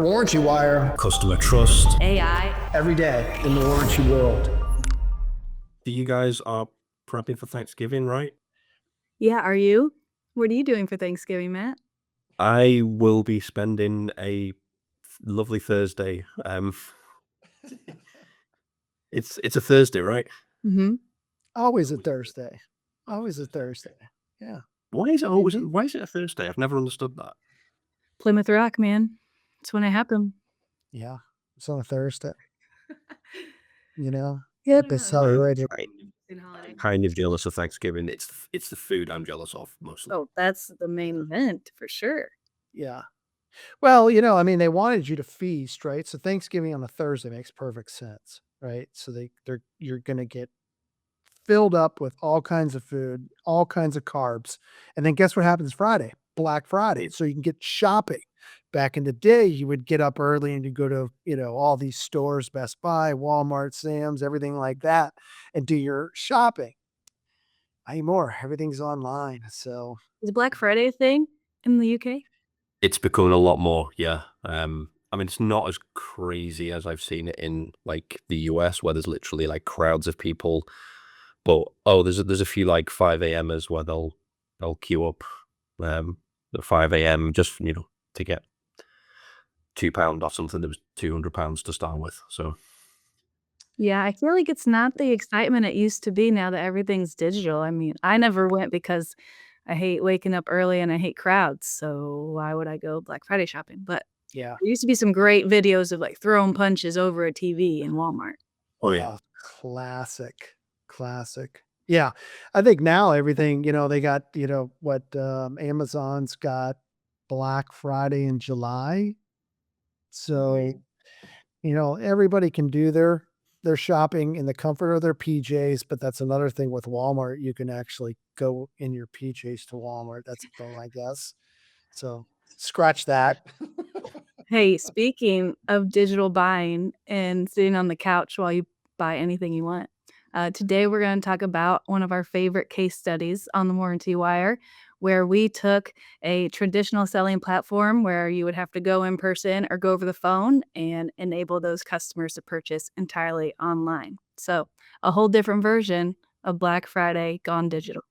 Warranty Wire, customer trust. AI. every day in the warranty world. You guys are prepping for Thanksgiving, right? Yeah, are you? What are you doing for Thanksgiving, Matt? I will be spending a lovely Thursday. It's a Thursday, right? Mhm. Always a Thursday. Always a Thursday. Yeah. Why is it a Thursday? I've never understood that. Plymouth Rock, man. It's when it happened. Yeah. It's on a Thursday. You know? Yep. They celebrated. I'm kind of jealous of Thanksgiving. It's the food I'm jealous of mostly. Oh, that's the main event for sure. Yeah. Well, I mean, they wanted you to feast, right? So Thanksgiving on a Thursday makes perfect sense, right? So you're gonna get filled up with all kinds of food, all kinds of carbs. And then guess what happens Friday? Black Friday. So you can get shopping. Back in the day, you would get up early and you go to, all these stores, Best Buy, Walmart, Sam's, everything like that, and do your shopping. Not anymore. Everything's online. So Is Black Friday a thing in the UK? It's becoming a lot more, yeah. I mean, it's not as crazy as I've seen it in like the US, where there's literally like crowds of people. But there's a few like 5 a.m.ers where they'll queue up at 5 a.m. just to get £2 off something that was £200 to start with. So Yeah, I feel like it's not the excitement it used to be now that everything's digital. I mean, I never went because I hate waking up early and I hate crowds. So why would I go Black Friday shopping? But yeah. there used to be some great videos of like throwing punches over a TV in Walmart. oh yeah, Classic. Classic. Yeah. I think now everything, they got, what Amazon's got Black Friday in July. So, everybody can do their shopping in the comfort of their PJs, but that's another thing with Walmart. You can actually go in your PJs to Walmart. That's a thing, I guess. So scratch that. Hey, speaking of digital buying and sitting on the couch while you buy anything you want, today we're going to talk about one of our favorite case studies on the Warranty Wire, where we took a traditional selling platform where you would have to go in person or go over the phone and enable those customers to purchase entirely online. So, a whole different version of Black Friday gone digital.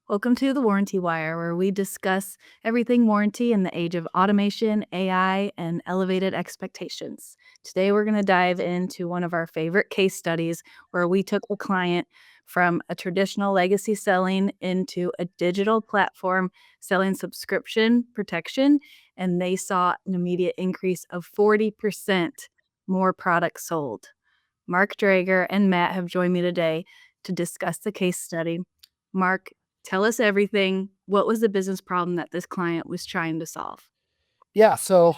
Welcome to the Warranty Wire, where we discuss everything warranty in the age of automation, AI, and elevated expectations. Today, we're going to dive into one of our favorite case studies where we took a client from a traditional legacy selling into a digital platform selling subscription protection, and they saw an immediate increase of 40% more products sold. Mark Drager and Matt have joined me today to discuss the case study. Mark, tell us everything. What was the business problem that this client was trying to solve? Yeah. So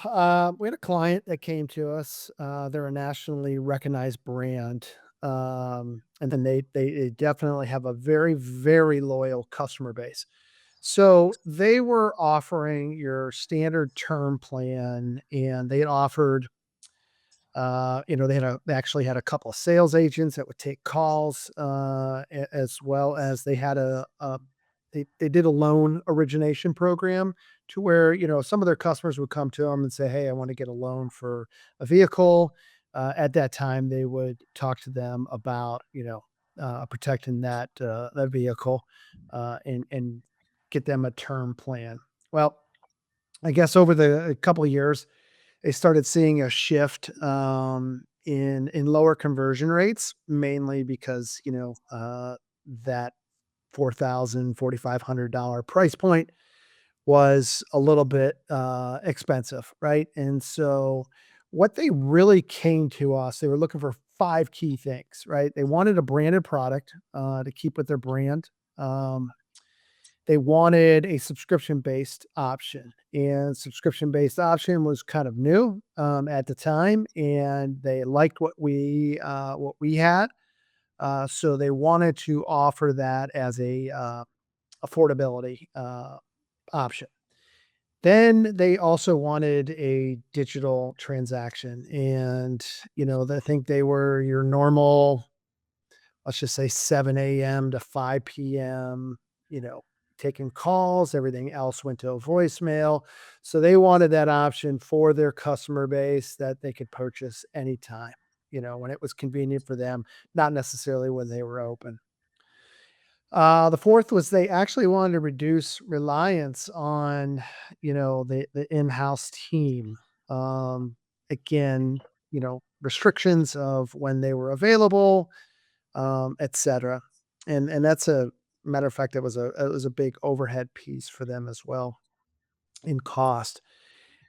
we had a client that came to us. They're a nationally recognized brand. And then they definitely have a very, very loyal customer base. So they were offering your standard term plan, and they had offered, they actually had a couple of sales agents that would take calls, as well as they had they did a loan origination program to where, some of their customers would come to them and say, "Hey, I want to get a loan for a vehicle." At that time, they would talk to them about, protecting that vehicle, and get them a term plan. Well, I guess over a couple of years, they started seeing a shift, in lower conversion rates, mainly because, that $4,000 price point was a little bit, expensive, right? And so what they really came to us, they were looking for 5 key things, right? They wanted a branded product, to keep with their brand. They wanted a subscription-based option, and subscription-based option was kind of new, at the time, and they liked what we had. So they wanted to offer that as a, affordability, option. Then they also wanted a digital transaction, and, I think they were your normal, let's just say 7 a.m. to 5 p.m., you know, taking calls, everything else went to a voicemail. So they wanted that option for their customer base that they could purchase anytime, when it was convenient for them, not necessarily when they were open. The fourth was they actually wanted to reduce reliance on, the in-house team. Um, Again, restrictions of when they were available, et cetera. And that's a matter of fact, it was a big overhead piece for them as well in cost.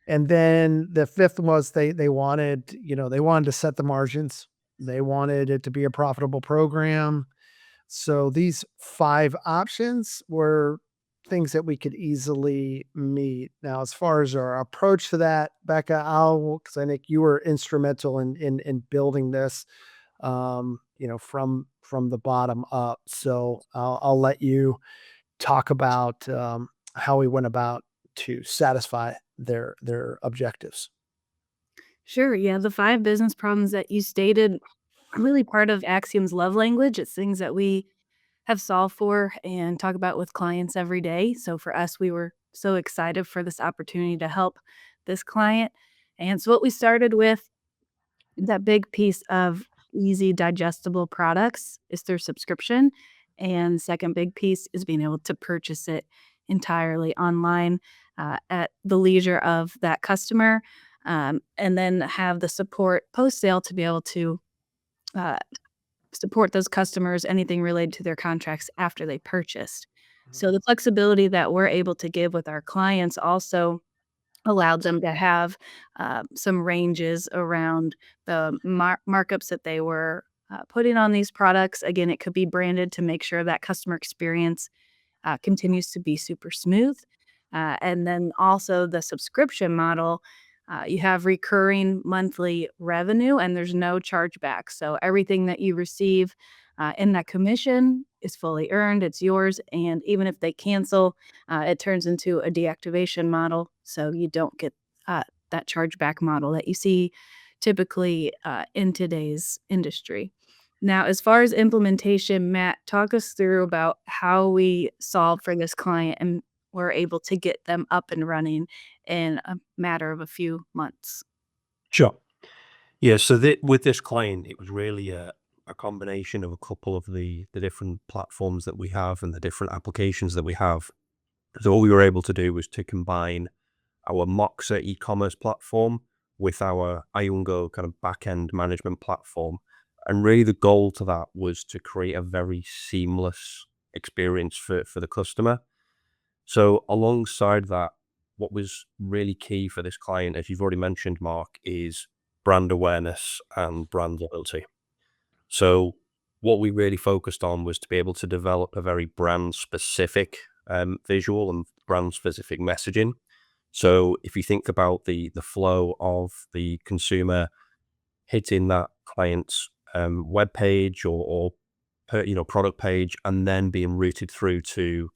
And then the fifth was they wanted, they wanted to set the margins. They wanted it to be a profitable program. So these 5 options were things that we could easily meet. Now, as far as our approach to that, Becca, because I think you were instrumental in building this, from the bottom up. So I'll let you talk about how we went about to satisfy their objectives. Sure. Yeah. The 5 business problems that you stated are really part of Axiom's love language. It's things that we have solved for and talk about with clients every day. So for us, we were so excited for this opportunity to help this client. And so what we started with, that big piece of easy digestible products, is through subscription. And second big piece is being able to purchase it entirely online at the leisure of that customer. And then have the support post sale to be able to uh, support those customers, anything related to their contracts after they purchased. So the flexibility that we're able to give with our clients also allowed them to have some ranges around the markups that they were putting on these products. Again, it could be branded to make sure that customer experience continues to be super smooth. And then also the subscription model, you have recurring monthly revenue and there's no chargeback. So everything that you receive in that commission is fully earned, it's yours. And even if they cancel, it turns into a deactivation model. So you don't get that chargeback model that you see typically in today's industry. Now, as far as implementation, Matt, talk us through about how we solved for this client and were able to get them up and running in a matter of a few months. Sure. Yeah, so with this client, it was really a combination of a couple of the different platforms that we have and the different applications that we have. So all we were able to do was to combine our Moxa e-commerce platform with our Iungo kind of back-end management platform. And really the goal to that was to create a very seamless experience for the customer. So alongside that, what was really key for this client, as you've already mentioned, Mark, is brand awareness and brand loyalty. So what we really focused on was to be able to develop a very brand specific visual and brand specific messaging. So if you think about the flow of the consumer hitting that client's web page or product page and then being routed through to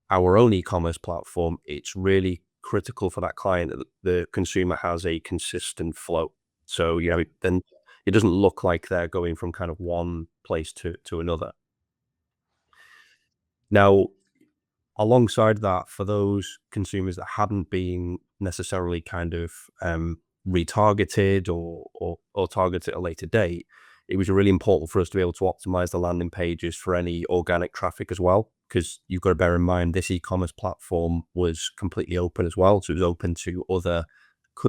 our own e-commerce platform, it's really critical for that client that the consumer has a consistent flow. So, then it doesn't look like they're going from kind of one place to another. Now, alongside that, for those consumers that hadn't been necessarily kind of retargeted or targeted at a later date, it was really important for us to be able to optimize the landing pages for any organic traffic as well. Because you've got to bear in mind, this e-commerce platform was completely open as well. So it was open to other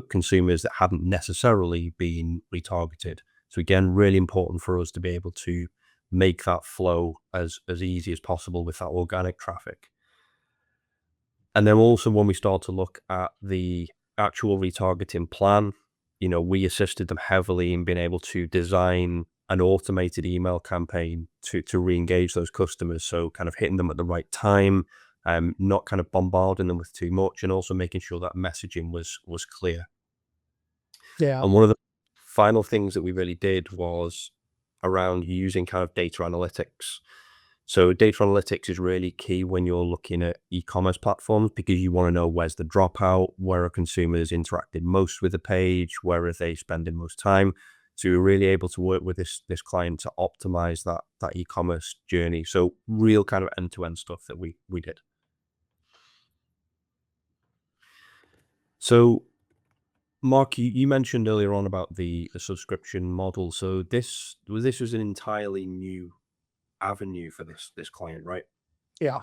consumers that hadn't necessarily been retargeted. So again, really important for us to be able to make that flow as easy as possible with that organic traffic. And then also when we start to look at the actual retargeting plan, we assisted them heavily in being able to design an automated email campaign to re-engage those customers. So kind of hitting them at the right time, not kind of bombarding them with too much, and also making sure that messaging was clear. Yeah. And one of the final things that we really did was around using kind of data analytics. So data analytics is really key when you're looking at e-commerce platforms because you want to know where's the dropout, where are consumers interacted most with the page, where are they spending most time. So we're really able to work with this client to optimize that e-commerce journey. So real kind of end-to-end stuff that we did. So, Mark, you mentioned earlier on about the subscription model. So this was an entirely new avenue for this client, right? Yeah.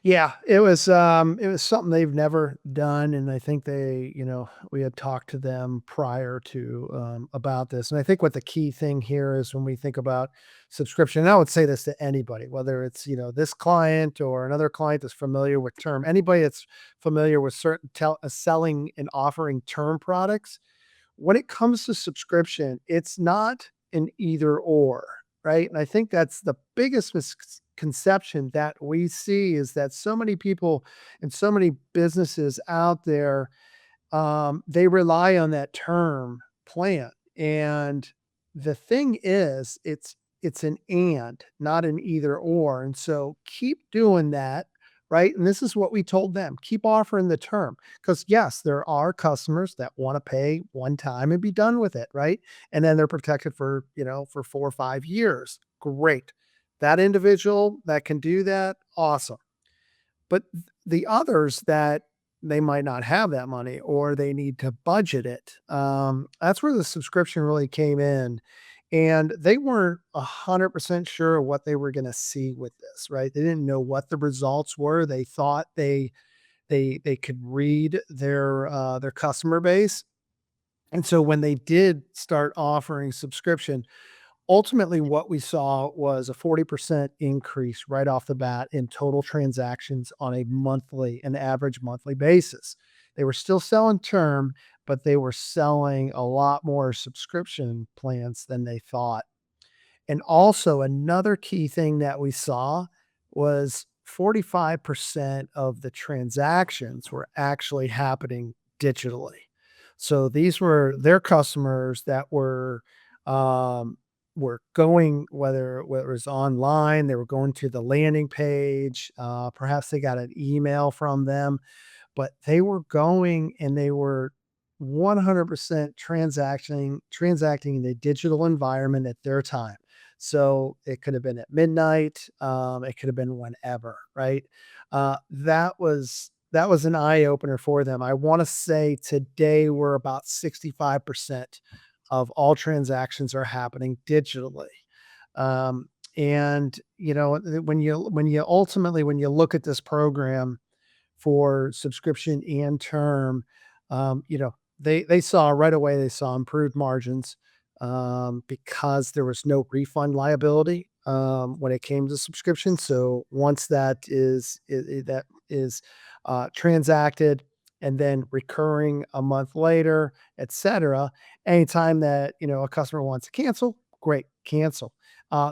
Yeah, it was something they've never done, and I think they, we had talked to them prior to, about this, and I think what the key thing here is when we think about subscription, and I would say this to anybody, whether it's, this client or another client that's familiar with term, anybody that's familiar with certain selling and offering term products, when it comes to subscription, it's not an either or, right? And I think that's the biggest misconception that we see is that so many people and so many businesses out there, they rely on that term plan. And the thing is, it's an and, not an either or. And so keep doing that, right? And this is what we told them: keep offering the term. Because yes, there are customers that want to pay one time and be done with it, right? And then they're protected for, for 4 or 5 years. Great. That individual that can do that, awesome. But the others that they might not have that money or they need to budget it, that's where the subscription really came in. And they weren't 100% sure what they were going to see with this, right? They didn't know what the results were. They thought they could read their customer base. And so when they did start offering subscription, ultimately, what we saw was a 40% increase right off the bat in total transactions on an average monthly basis. They were still selling term, but they were selling a lot more subscription plans than they thought. And also another key thing that we saw was 45% of the transactions were actually happening digitally. So these were their customers that were going, whether it was online, they were going to the landing page, perhaps they got an email from them, but they were going and they were 100% transacting in a digital environment at their time. So it could have been at midnight, it could have been whenever, right? That was an eye opener for them. I want to say today we're about 65% of all transactions are happening digitally. And when you look at this program for subscription and term, they saw right away, they saw improved margins, because there was no refund liability, when it came to subscription. So once that is transacted and then recurring a month later, etc. Anytime that a customer wants to cancel, great, cancel.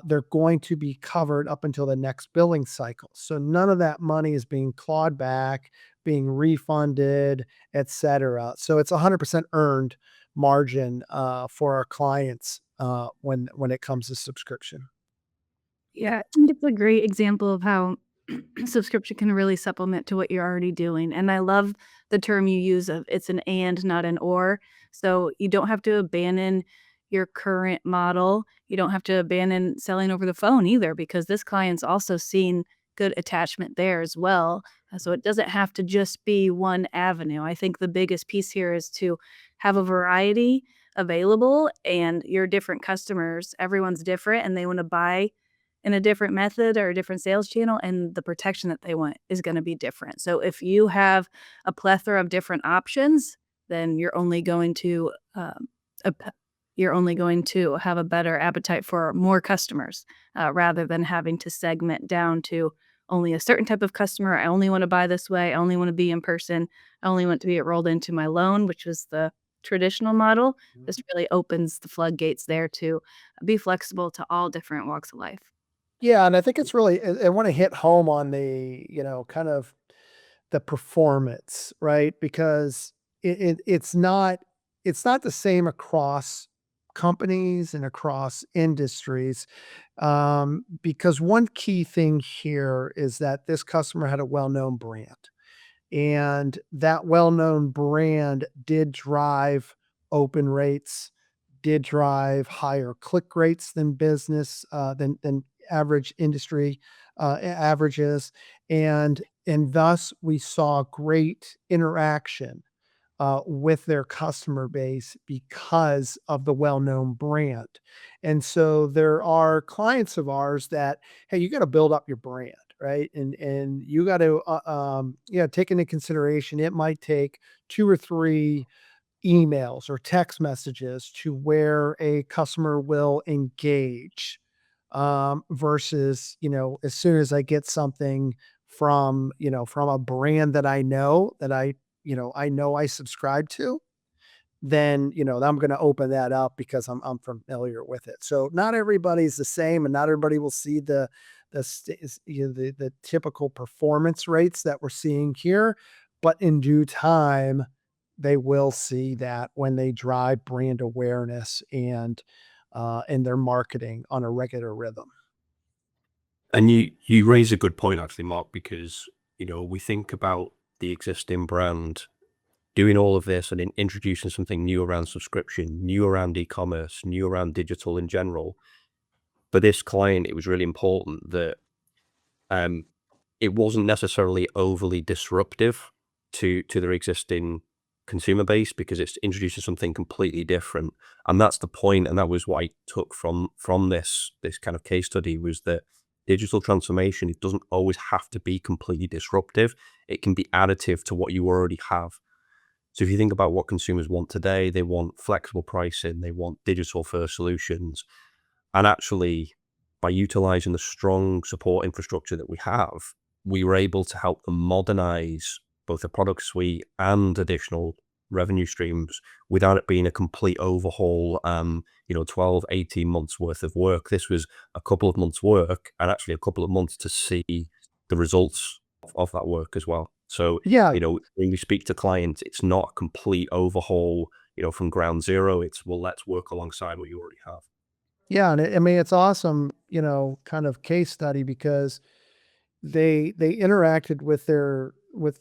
They're going to be covered up until the next billing cycle. So none of that money is being clawed back, being refunded, etc. So it's 100% earned margin, for our clients, when it comes to subscription. Yeah, I think it's a great example of how subscription can really supplement to what you're already doing. And I love the term you use of it's an and, not an or. So you don't have to abandon your current model. You don't have to abandon selling over the phone either, because this client's also seen good attachment there as well. So it doesn't have to just be one avenue. I think the biggest piece here is to have a variety available, and your different customers, everyone's different and they want to buy in a different method or a different sales channel, and the protection that they want is gonna be different. So if you have a plethora of different options, then ap you're only going to have a better appetite for more customers, rather than having to segment down to only a certain type of customer. I only wanna buy this way, I only wanna be in person, I only want to be rolled into my loan, which is the traditional model. This really opens the floodgates there to be flexible to all different walks of life. Yeah, and I think it's really, I wanna hit home on the, kind of the performance, right? Because it's not the same across companies and across industries, because one key thing here is that this customer had a well-known brand. And that well-known brand did drive open rates, did drive higher click rates than business, than average industry, averages, and thus we saw great interaction, with their customer base because of the well-known brand. And so there are clients of ours that, hey, you got to build up your brand, right? And you got to, yeah, take into consideration it might take 2 or 3 emails or text messages to where a customer will engage, versus, as soon as I get something from, from a brand that I know I subscribe to, then, I'm going to open that up because I'm familiar with it. So not everybody's the same, and not everybody will see the typical performance rates that we're seeing here, but in due time, they will see that when they drive brand awareness and in their marketing on a regular rhythm. And you raise a good point actually, Mark, because we think about the existing brand doing all of this and introducing something new around subscription, new around e-commerce, new around digital in general. For this client, it was really important that um, it wasn't necessarily overly disruptive to their existing consumer base because it's introducing something completely different. And that's the point, and that was what I took from this kind of case study, was that digital transformation, it doesn't always have to be completely disruptive. It can be additive to what you already have. So if you think about what consumers want today, they want flexible pricing, they want digital first solutions. And actually, by utilizing the strong support infrastructure that we have, we were able to help them modernize both the product suite and additional revenue streams without it being a complete overhaul, 12, 18 months worth of work. This was a couple of months work, and actually a couple of months to see the results of that work as well. So, Yeah, when we speak to clients, it's not a complete overhaul, from ground zero. It's, well, let's work alongside what you already have. yeah, and I mean, it's awesome, kind of case study because they interacted with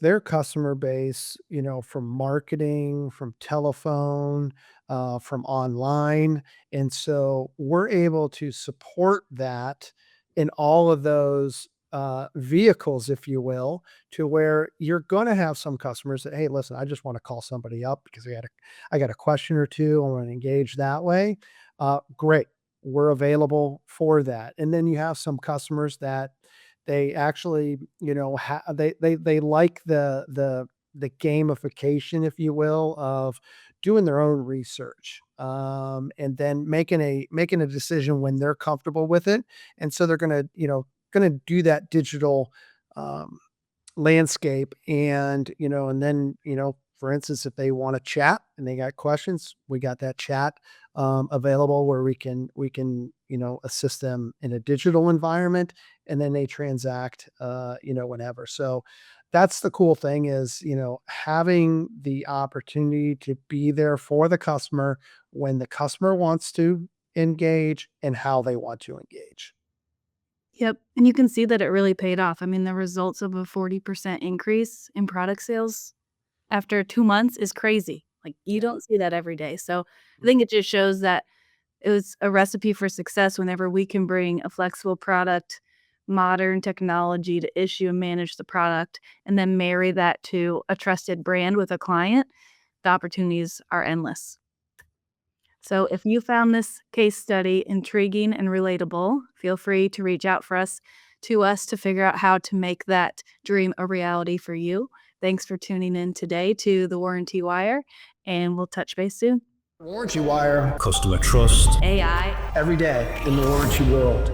their customer base, from marketing, from telephone, from online, and so we're able to support that in all of those vehicles, if you will, to where you're going to have some customers that, hey, listen, I just want to call somebody up because I got a question or two, I want to engage that way. Great, we're available for that. And then you have some customers that they actually, they like the gamification, if you will, of doing their own research, and then making a decision when they're comfortable with it. And so they're gonna do that digital um, landscape, and then, for instance, if they want to chat and they got questions, we got that chat available where we can assist them in a digital environment, and then they transact whenever. So that's the cool thing is, having the opportunity to be there for the customer when the customer wants to engage and how they want to engage. Yep, and you can see that it really paid off. I mean, the results of a 40% increase in product sales after 2 months is crazy. Like, you don't see that every day. So, I think it just shows that it was a recipe for success whenever we can bring a flexible product, modern technology to issue and manage the product, and then marry that to a trusted brand with a client, the opportunities are endless. So if you found this case study intriguing and relatable, feel free to reach out to us to figure out how to make that dream a reality for you. Thanks for tuning in today to the Warranty Wire, and we'll touch base soon. Warranty Wire, Customer trust. AI. every day in the warranty world.